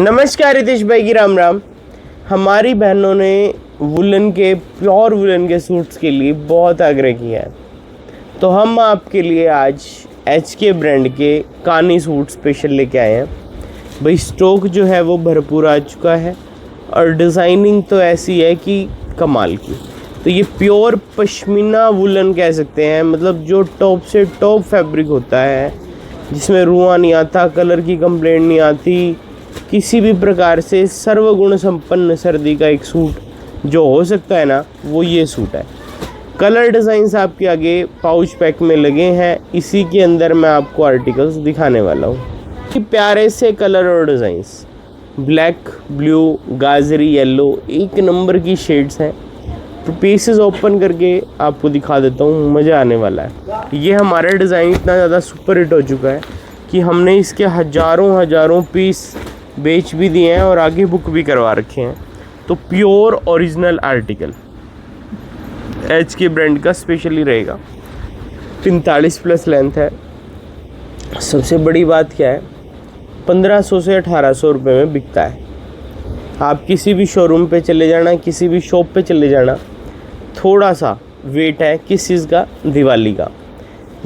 नमस्कार रितेश भाई की राम राम। हमारी बहनों ने वुलन के प्योर वुलन के सूट्स के लिए बहुत आग्रह किया है, तो हम आपके लिए आज HK ब्रांड के कानी सूट स्पेशल लेके आए हैं। भाई स्टॉक जो है वो भरपूर आ चुका है और डिज़ाइनिंग तो ऐसी है कि कमाल की। तो ये प्योर पश्मीना वुलन कह सकते हैं, मतलब जो टॉप से टॉप फैब्रिक होता है, जिसमें रुआं नहीं आता, कलर की कंप्लेंट नहीं आती, किसी भी प्रकार से सर्वगुण संपन्न सर्दी का एक सूट जो हो सकता है ना, वो ये सूट है। कलर डिज़ाइंस आपके आगे पाउच पैक में लगे हैं, इसी के अंदर मैं आपको आर्टिकल्स दिखाने वाला हूँ कि प्यारे से कलर और डिज़ाइंस, ब्लैक, ब्लू, गाजरी, येलो, एक नंबर की शेड्स हैं। तो पीसेस ओपन करके आपको दिखा देता हूँ, मज़ा आने वाला है। ये हमारा डिज़ाइन इतना ज़्यादा सुपर हिट हो चुका है कि हमने इसके हज़ारों पीस बेच भी दिए हैं और आगे बुक भी करवा रखे हैं। तो pure original article HK brand का स्पेशली रहेगा। 45 प्लस लेंथ है। सबसे बड़ी बात क्या है, 1500 से 1800 रुपये में बिकता है। आप किसी भी शोरूम पे चले जाना, किसी भी शॉप पे चले जाना, थोड़ा सा वेट है किस चीज़ का, दिवाली का।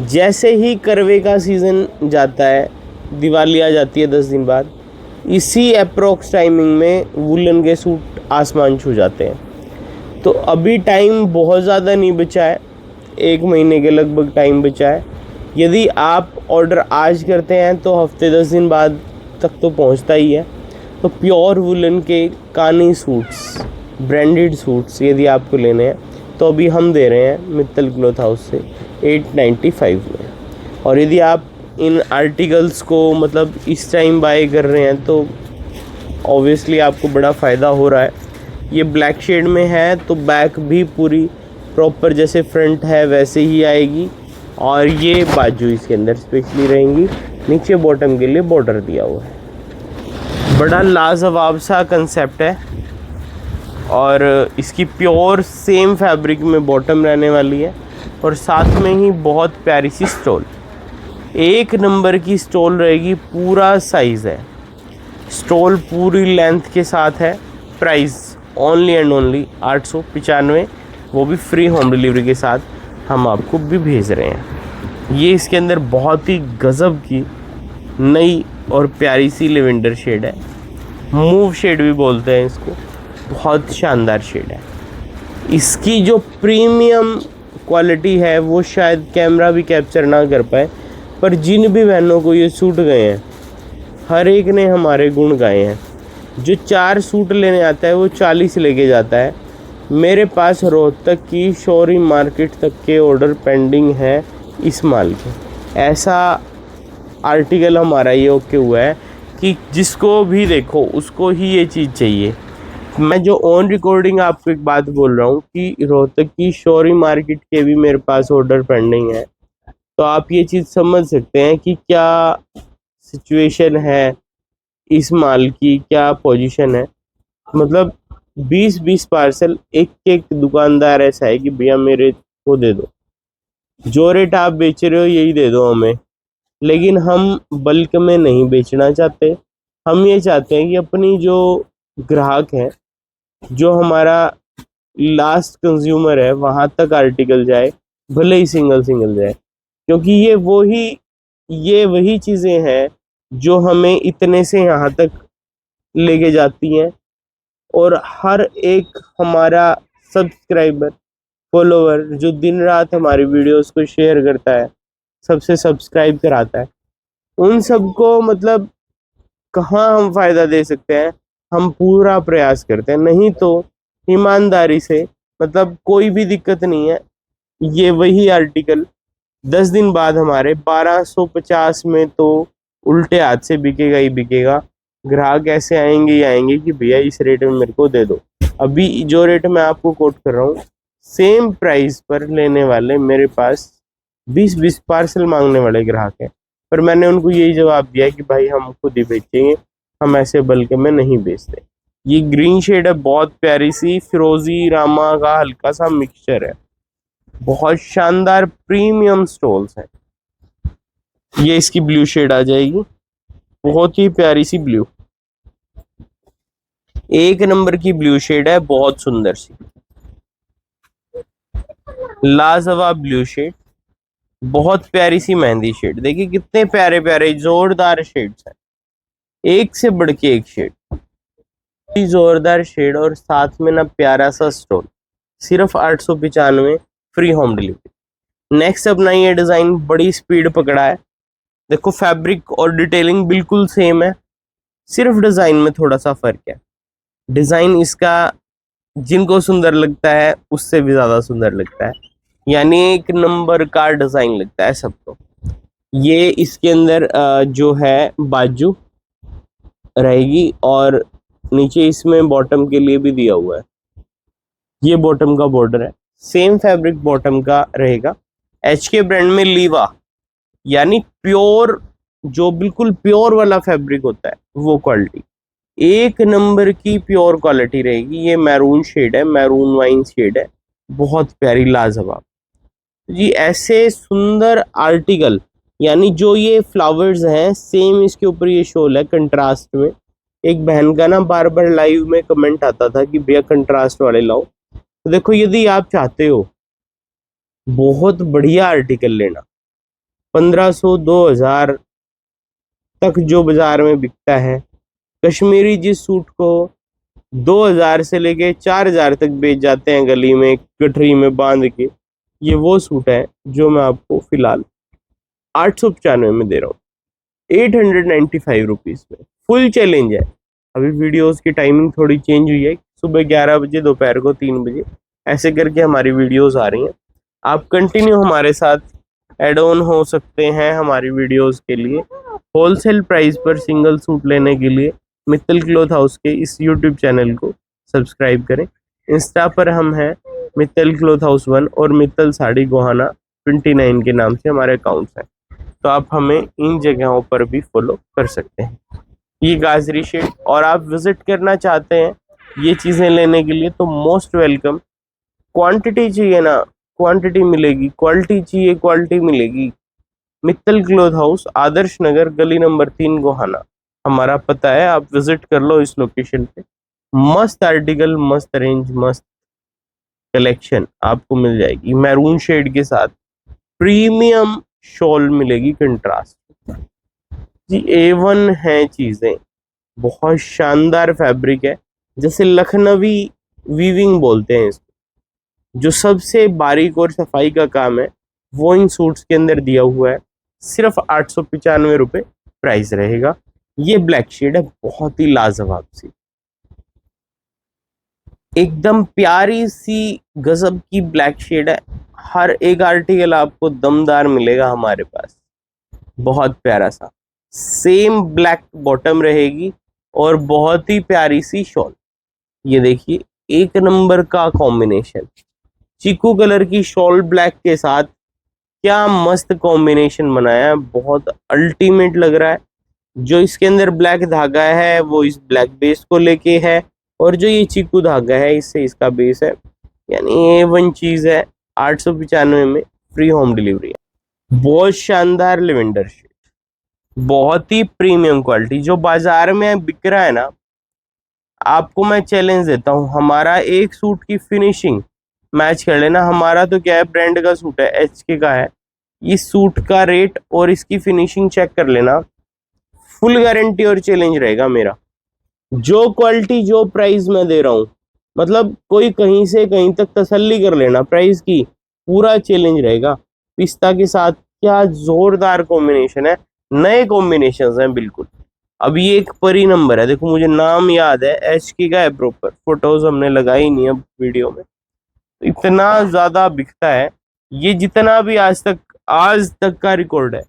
जैसे ही करवे का सीज़न जाता है, दिवाली आ जाती है 10 दिन बाद, इसी अप्रोक्स टाइमिंग में वुलन के सूट आसमान छू जाते हैं। तो अभी टाइम बहुत ज़्यादा नहीं बचा है, 1 महीने के लगभग टाइम बचा है। यदि आप ऑर्डर आज करते हैं तो हफ्ते 10 दिन बाद तक तो पहुंचता ही है। तो प्योर वुलन के कानी सूट्स, ब्रांडेड सूट्स यदि आपको लेने हैं तो अभी हम दे रहे हैं मित्तल क्लॉथ हाउस से 895 में। और यदि आप इन आर्टिकल्स को मतलब इस टाइम बाय कर रहे हैं तो ऑब्वियसली आपको बड़ा फ़ायदा हो रहा है। ये ब्लैक शेड में है तो बैक भी पूरी प्रॉपर जैसे फ्रंट है वैसे ही आएगी, और ये बाजू इसके अंदर स्पेशली रहेंगी। नीचे बॉटम के लिए बॉर्डर दिया हुआ है। बड़ा लाजवाब सा कंसेप्ट है और इसकी प्योर सेम फैब्रिक में बॉटम रहने वाली है और साथ में ही बहुत प्यारी सी स्टोल, एक नंबर की स्टोल रहेगी। पूरा साइज़ है, स्टोल पूरी लेंथ के साथ है। प्राइस ओनली एंड ओनली 895, वो भी फ्री होम डिलीवरी के साथ हम आपको भी भेज रहे हैं। ये इसके अंदर बहुत ही गज़ब की नई और प्यारी सी लेवेंडर शेड है, मूव शेड भी बोलते हैं इसको। बहुत शानदार शेड है। इसकी जो प्रीमियम क्वालिटी है वो शायद कैमरा भी कैप्चर ना कर पाए, पर जिन भी बहनों को ये सूट गए हैं, हर एक ने हमारे गुण गाए हैं। जो 4 सूट लेने आता है वो 40 लेके जाता है। मेरे पास रोहतक की शौरी मार्केट तक के ऑर्डर पेंडिंग है इस माल के। ऐसा आर्टिकल हमारा ये ओके हुआ है कि जिसको भी देखो उसको ही ये चीज़ चाहिए। मैं जो ऑन रिकॉर्डिंग आपको एक बात बोल रहा हूँ कि रोहतक की शौरी मार्केट के भी मेरे पास ऑर्डर पेंडिंग है, तो आप ये चीज़ समझ सकते हैं कि क्या सिचुएशन है इस माल की, क्या पोजीशन है। मतलब 20-20 पार्सल एक दुकानदार ऐसा है कि भैया मेरे को दे दो, जो रेट आप बेच रहे हो यही दे दो हमें। लेकिन हम बल्क में नहीं बेचना चाहते। हम ये चाहते हैं कि अपनी जो ग्राहक है, जो हमारा लास्ट कंज्यूमर है, वहाँ तक आर्टिकल जाए, भले ही सिंगल जाए, क्योंकि ये वही चीज़ें हैं जो हमें इतने से यहाँ तक लेके जाती हैं। और हर एक हमारा सब्सक्राइबर, फॉलोवर जो दिन रात हमारी वीडियोस को शेयर करता है, सबसे सब्सक्राइब कराता है, उन सबको मतलब कहाँ हम फ़ायदा दे सकते हैं, हम पूरा प्रयास करते हैं। नहीं तो ईमानदारी से, मतलब कोई भी दिक्कत नहीं है। ये वही आर्टिकल 10 दिन बाद हमारे 1250 में तो उल्टे हाथ से बिकेगा ही बिकेगा। ग्राहक ऐसे आएंगे ही आएंगे कि भैया इस रेट में मेरे को दे दो। अभी जो रेट मैं आपको कोट कर रहा हूँ, सेम प्राइस पर लेने वाले मेरे पास 20-20 पार्सल मांगने वाले ग्राहक हैं, पर मैंने उनको यही जवाब दिया कि भाई हम खुद ही बेचेंगे, हम ऐसे बल्क में नहीं बेचते। ये ग्रीन शेड है, बहुत प्यारी सी फिरोजी रामा का हल्का सा मिक्सचर है। बहुत शानदार प्रीमियम स्टोल्स हैं। ये इसकी ब्लू शेड आ जाएगी, बहुत ही प्यारी सी ब्लू। एक नंबर की ब्लू शेड है, बहुत सुंदर सी लाजवाब ब्लू शेड, बहुत प्यारी सी मेहंदी शेड। देखिए कितने प्यारे प्यारे जोरदार शेड्स हैं, एक से बढ़ के एक शेड, जोरदार शेड और साथ में ना प्यारा सा स्टोन। सिर्फ 895, फ्री होम डिलीवरी। नेक्स्ट अपना ये डिजाइन बड़ी स्पीड पकड़ा है। देखो फैब्रिक और डिटेलिंग बिल्कुल सेम है, सिर्फ डिजाइन में थोड़ा सा फर्क है। डिजाइन इसका जिनको सुंदर लगता है उससे भी ज्यादा सुंदर लगता है, यानी एक नंबर का डिजाइन लगता है सबको। ये इसके अंदर जो है बाजू रहेगी और नीचे इसमें बॉटम के लिए भी दिया हुआ है। ये बॉटम का बॉर्डर है, सेम फैब्रिक बॉटम का रहेगा। एच के ब्रांड में लीवा, यानी प्योर, जो बिल्कुल प्योर वाला फैब्रिक होता है वो क्वालिटी, एक नंबर की प्योर क्वालिटी रहेगी। ये मैरून शेड है, मैरून वाइन शेड है, बहुत प्यारी लाजवाब जी। ऐसे सुंदर आर्टिकल, यानी जो ये फ्लावर्स हैं सेम इसके ऊपर ये शॉल है कंट्रास्ट में। एक बहन का ना बार बार लाइव में कमेंट आता था कि भैया कंट्रास्ट वाले लाओ, तो देखो यदि आप चाहते हो बहुत बढ़िया आर्टिकल लेना, 1500 2000 तक जो बाजार में बिकता है, कश्मीरी जिस सूट को 2000 से लेके 4000 तक बेच जाते हैं गली में गठरी में बांध के, ये वो सूट है जो मैं आपको फिलहाल 895 में दे रहा हूँ, 895 रुपीज में। फुल चैलेंज है। अभी वीडियोस की टाइमिंग थोड़ी चेंज हुई है, सुबह 11 बजे, दोपहर को 3 बजे, ऐसे करके हमारी वीडियोस आ रही हैं। आप कंटिन्यू हमारे साथ एड ऑन हो सकते हैं हमारी वीडियोस के लिए। होलसेल प्राइस पर सिंगल सूट लेने के लिए मित्तल क्लॉथ हाउस के इस यूट्यूब चैनल को सब्सक्राइब करें। इंस्टा पर हम हैं मित्तल क्लॉथ हाउस 1 और मित्तल साड़ी गोहाना 29 के नाम से हमारे अकाउंट्स हैं, तो आप हमें इन जगहों पर भी फॉलो कर सकते हैं। ये गाजरी शेड, और आप विजिट करना चाहते हैं ये चीज़ें लेने के लिए तो मोस्ट वेलकम। क्वांटिटी चाहिए ना, क्वांटिटी मिलेगी, क्वालिटी चाहिए क्वालिटी मिलेगी। मित्तल क्लॉथ हाउस, आदर्श नगर, गली नंबर 3 गोहाना हमारा पता है। आप विजिट कर लो इस लोकेशन पे। मस्त आर्टिकल, मस्त रेंज, मस्त कलेक्शन आपको मिल जाएगी। मैरून शेड के साथ प्रीमियम शॉल मिलेगी कंट्रास्ट जी। A1 है चीजें, बहुत शानदार फैब्रिक है, जैसे लखनवी वीविंग बोलते हैं इसको, जो सबसे बारीक और सफाई का काम है वो इन सूट्स के अंदर दिया हुआ है। सिर्फ 895 रुपये प्राइस रहेगा। ये ब्लैक शेड है, बहुत ही लाजवाब सी, एकदम प्यारी सी गजब की ब्लैक शेड है। हर एक आर्टिकल आपको दमदार मिलेगा हमारे पास, बहुत प्यारा सा। सेम ब्लैक बॉटम रहेगी और बहुत ही प्यारी सी शॉल। ये देखिए एक नंबर का कॉम्बिनेशन, चीकू कलर की शॉल ब्लैक के साथ, क्या मस्त कॉम्बिनेशन बनाया है, बहुत अल्टीमेट लग रहा है। जो इसके अंदर ब्लैक धागा है वो इस ब्लैक बेस को लेके है, और जो ये चीकू धागा है इससे इसका बेस है, यानी A1 चीज है। 895 में फ्री होम डिलीवरी है। बहुत शानदार लेवेंडर शेड, बहुत ही प्रीमियम क्वालिटी, जो बाजार में बिक रहा है ना, आपको मैं चैलेंज देता हूँ, हमारा एक सूट की फिनिशिंग मैच कर लेना। हमारा तो क्या है, ब्रांड का सूट है, HK का है। इस सूट का रेट और इसकी फिनिशिंग चेक कर लेना, फुल गारंटी और चैलेंज रहेगा मेरा। जो क्वालिटी जो प्राइस मैं दे रहा हूँ, मतलब कोई कहीं से कहीं तक तसल्ली कर लेना प्राइस की, पूरा चैलेंज रहेगा। पिस्ता के साथ क्या जोरदार कॉम्बिनेशन है, नए कॉम्बिनेशन हैं बिल्कुल। अब ये एक परी नंबर है, देखो मुझे नाम याद है, HK का है प्रॉपर, फोटोज हमने लगाई नहीं अब वीडियो में। इतना ज्यादा बिकता है ये, जितना भी आज तक का रिकॉर्ड है,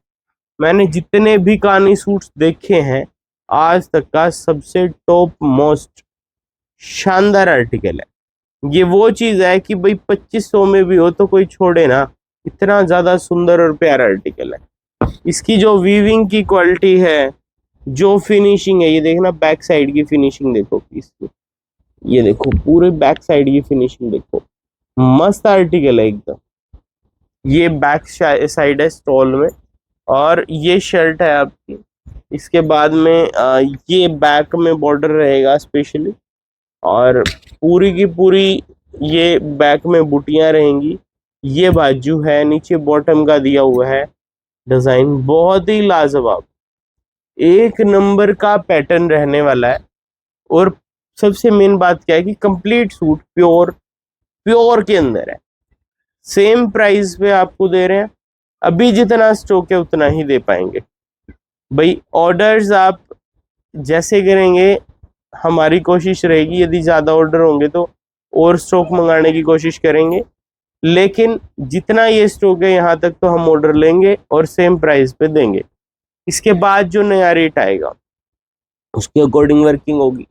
मैंने जितने भी कानी सूट्स देखे हैं आज तक का सबसे टॉप मोस्ट शानदार आर्टिकल है। ये वो चीज है कि भाई 2500 में भी हो तो कोई छोड़े ना, इतना ज्यादा सुंदर और प्यारा आर्टिकल है। इसकी जो वीविंग की क्वालिटी है, जो फिनिशिंग है, ये देखना बैक साइड की फिनिशिंग देखो इसकी, ये देखो पूरे बैक साइड की फिनिशिंग देखो, मस्त आर्टिकल है एकदम। ये बैक साइड है स्टॉल में, और ये शर्ट है आपकी। इसके बाद में ये बैक में बॉर्डर रहेगा स्पेशली, और पूरी की पूरी ये बैक में बुटियां रहेंगी। ये बाजू है, नीचे बॉटम का दिया हुआ है डिजाइन, बहुत ही लाजवाब एक नंबर का पैटर्न रहने वाला है। और सबसे मेन बात क्या है कि कंप्लीट सूट प्योर प्योर के अंदर है। सेम प्राइस पे आपको दे रहे हैं, अभी जितना स्टॉक है उतना ही दे पाएंगे भाई। ऑर्डर्स आप जैसे करेंगे हमारी कोशिश रहेगी, यदि ज़्यादा ऑर्डर होंगे तो और स्टॉक मंगाने की कोशिश करेंगे, लेकिन जितना ये स्टॉक है यहाँ तक तो हम ऑर्डर लेंगे और सेम प्राइस पे देंगे। इसके बाद जो नया रेट आएगा उसके अकॉर्डिंग वर्किंग होगी।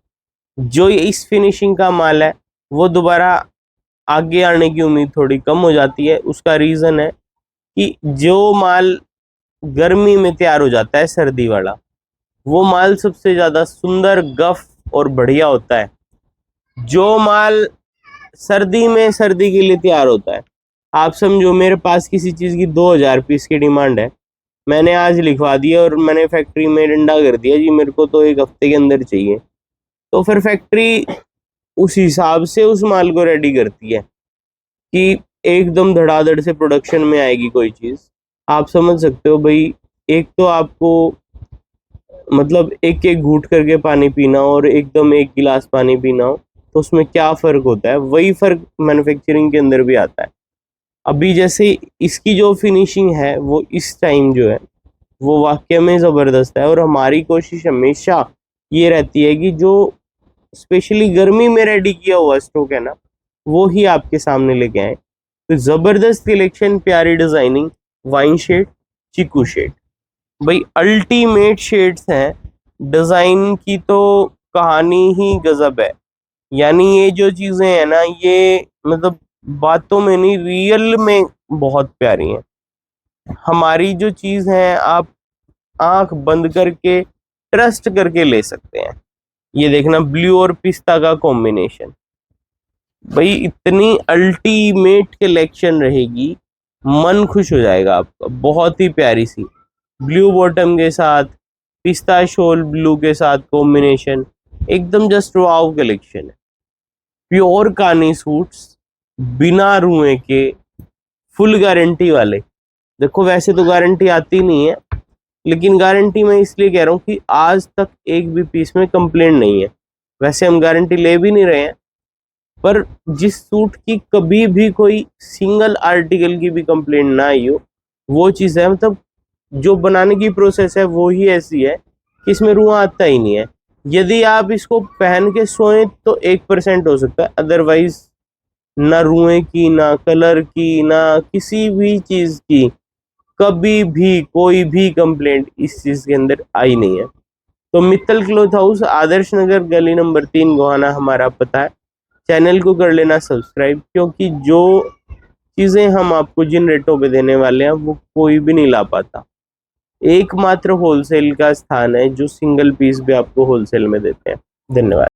जो इस फिनिशिंग का माल है वो दोबारा आगे आने की उम्मीद थोड़ी कम हो जाती है। उसका रीज़न है कि जो माल गर्मी में तैयार हो जाता है सर्दी वाला, वो माल सबसे ज़्यादा सुंदर, गफ और बढ़िया होता है। जो माल सर्दी में सर्दी के लिए तैयार होता है, आप समझो मेरे पास किसी चीज़ की 2000 पीस की डिमांड है, मैंने आज लिखवा दिया और मैंने फैक्ट्री में डंडा कर दिया जी मेरे को तो 1 हफ्ते के अंदर चाहिए, तो फिर फैक्ट्री उस हिसाब से उस माल को रेडी करती है कि एकदम धड़ाधड़ से प्रोडक्शन में आएगी कोई चीज़। आप समझ सकते हो भाई, एक तो आपको मतलब एक एक घूंट करके पानी पीना और एकदम एक गिलास पानी पीना हो तो उसमें क्या फ़र्क होता है, वही फ़र्क मैन्युफैक्चरिंग के अंदर भी आता है। अभी जैसे इसकी जो फिनिशिंग है वो इस टाइम जो है वो वाकई में ज़बरदस्त है। और हमारी कोशिश हमेशा ये रहती है कि जो स्पेशली गर्मी में रेडी किया हुआ स्टॉक है ना, वो ही आपके सामने लेके आए। तो ज़बरदस्त कलेक्शन, प्यारी डिज़ाइनिंग, वाइन शेड, चीकू शेड, भाई अल्टीमेट शेड्स हैं। डिज़ाइन की तो कहानी ही गजब है। यानी ये जो चीज़ें हैं ना, ये मतलब बातों में नहीं, रियल में बहुत प्यारी हैं। हमारी जो चीज़ है आप आंख बंद करके ट्रस्ट करके ले सकते हैं। ये देखना, ब्लू और पिस्ता का कॉम्बिनेशन, भाई इतनी अल्टीमेट कलेक्शन रहेगी, मन खुश हो जाएगा आपका। बहुत ही प्यारी सी ब्लू बॉटम के साथ पिस्ता शॉल ब्लू के साथ कॉम्बिनेशन, एकदम जस्ट वाव कलेक्शन है। प्योर कानी सूट्स, बिना रुए के, फुल गारंटी वाले। देखो वैसे तो गारंटी आती नहीं है, लेकिन गारंटी मैं इसलिए कह रहा हूँ कि आज तक एक भी पीस में कंप्लेंट नहीं है। वैसे हम गारंटी ले भी नहीं रहे हैं, पर जिस सूट की कभी भी कोई सिंगल आर्टिकल की भी कंप्लेंट ना आई हो, वो चीज़ है। मतलब जो बनाने की प्रोसेस है वो ही ऐसी है कि इसमें रुआ आता ही नहीं है। यदि आप इसको पहन के सोएं तो 1% हो सकता है, अदरवाइज ना रुए की, ना कलर की, ना किसी भी चीज़ की कभी भी कोई भी कंप्लेंट इस चीज़ के अंदर आई नहीं है। तो मित्तल क्लॉथ हाउस, आदर्श नगर, गली नंबर 3, गोहाना हमारा पता है। चैनल को कर लेना सब्सक्राइब, क्योंकि जो चीज़ें हम आपको जिन रेटों पे देने वाले हैं वो कोई भी नहीं ला पाता। एकमात्र होलसेल का स्थान है जो सिंगल पीस भी आपको होलसेल में देते हैं। धन्यवाद।